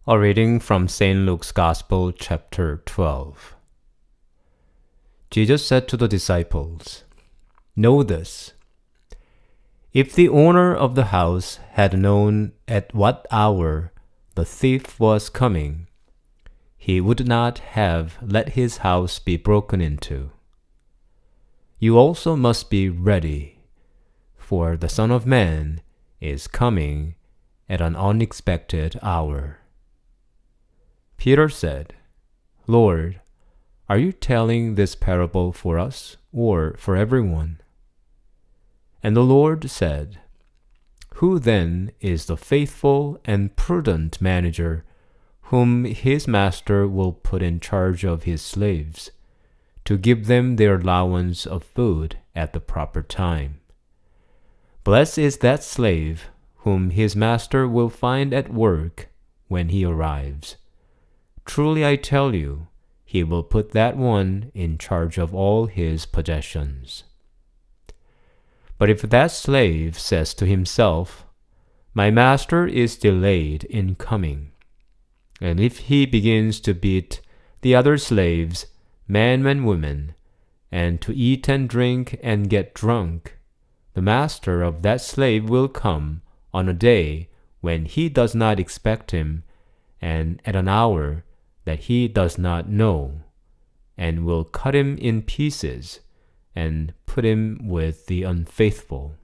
A reading from St. Luke's Gospel, chapter 12. Jesus said to the disciples, "Know this, if the owner of the house had known at what hour the thief was coming, he would not have let his house be broken into. You also must be ready, for the Son of Man is coming at an unexpected hour." Peter said, "Lord, are you telling this parable for us or for everyone?" And the Lord said, "Who then is the faithful and prudent manager whom his master will put in charge of his slaves to give them their allowance of food at the proper time? Blessed is that slave whom his master will find at work when he arrives. Truly I tell you, he will put that one in charge of all his possessions. But if that slave says to himself, 'My master is delayed in coming,' and if he begins to beat the other slaves, men and women, and to eat and drink and get drunk, the master of that slave will come on a day when he does not expect him, and at an hour that he does not know, and will cut him in pieces and put him with the unfaithful.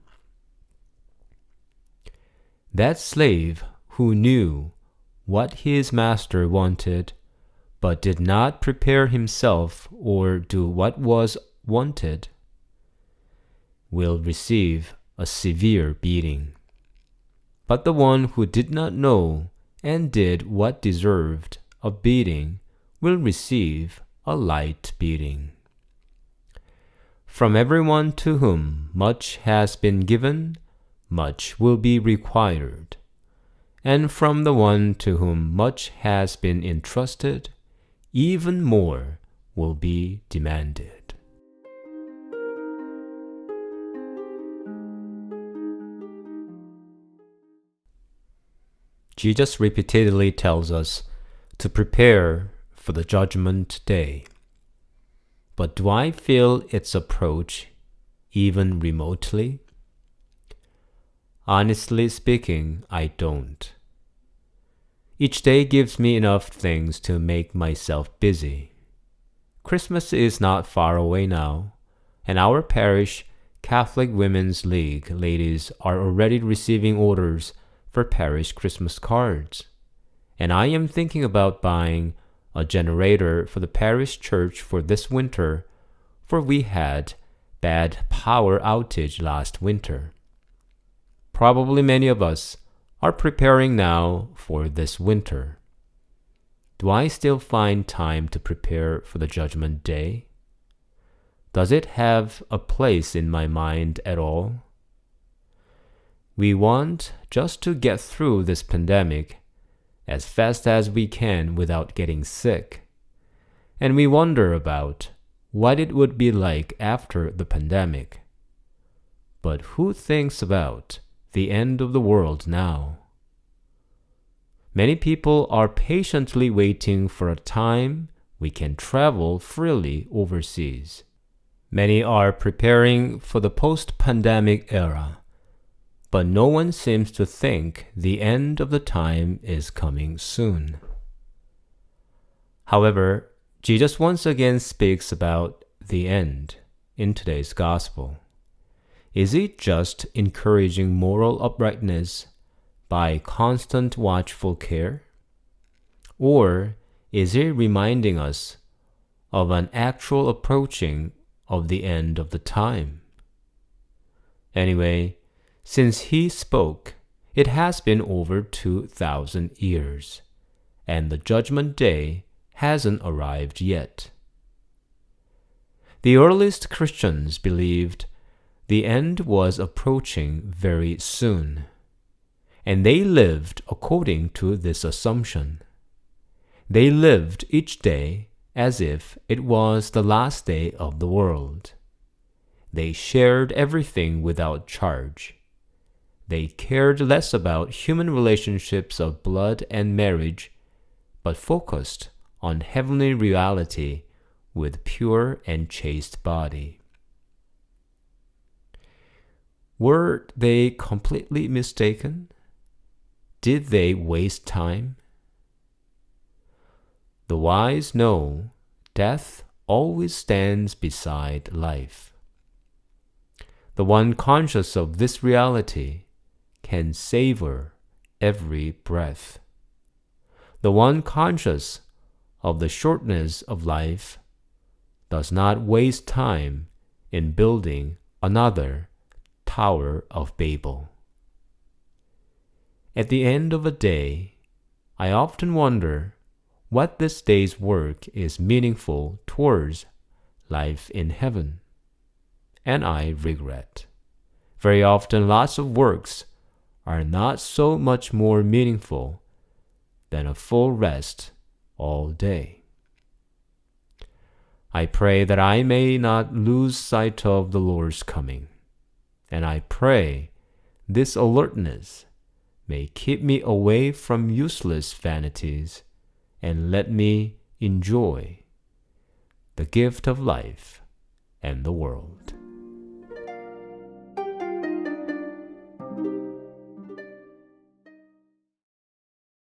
That slave who knew what his master wanted, but did not prepare himself or do what was wanted, will receive a severe beating. But the one who did not know and did what deserved a beating will receive a light beating. From everyone to whom much has been given, much will be required, and from the one to whom much has been entrusted, even more will be demanded." Jesus repeatedly tells us to prepare for the judgment day. But do I feel its approach even remotely? Honestly speaking, I don't. Each day gives me enough things to make myself busy. Christmas is not far away now, and our parish Catholic Women's League ladies are already receiving orders for parish Christmas cards. And I am thinking about buying a generator for the parish church for this winter, for we had bad power outage last winter. Probably many of us are preparing now for this winter. Do I still find time to prepare for the judgment day? Does it have a place in my mind at all? We want just to get through this pandemic as fast as we can without getting sick. And we wonder about what it would be like after the pandemic. But who thinks about the end of the world now? Many people are patiently waiting for a time we can travel freely overseas. Many are preparing for the post-pandemic era. But no one seems to think the end of the time is coming soon. However, Jesus once again speaks about the end in today's gospel. Is he just encouraging moral uprightness by constant watchful care? Or is he reminding us of an actual approaching of the end of the time? Anyway, since he spoke, it has been over 2,000 years, and the judgment day hasn't arrived yet. The earliest Christians believed the end was approaching very soon, and they lived according to this assumption. They lived each day as if it was the last day of the world. They shared everything without charge. They cared less about human relationships of blood and marriage but focused on heavenly reality with pure and chaste body. Were they completely mistaken? Did they waste time? The wise know death always stands beside life. The one conscious of this reality can savor every breath. The one conscious of the shortness of life does not waste time in building another Tower of Babel. At the end of a day, I often wonder what this day's work is meaningful towards life in heaven. And I regret. Very often lots of works are not so much more meaningful than a full rest all day. I pray that I may not lose sight of the Lord's coming, and I pray this alertness may keep me away from useless vanities and let me enjoy the gift of life and the world.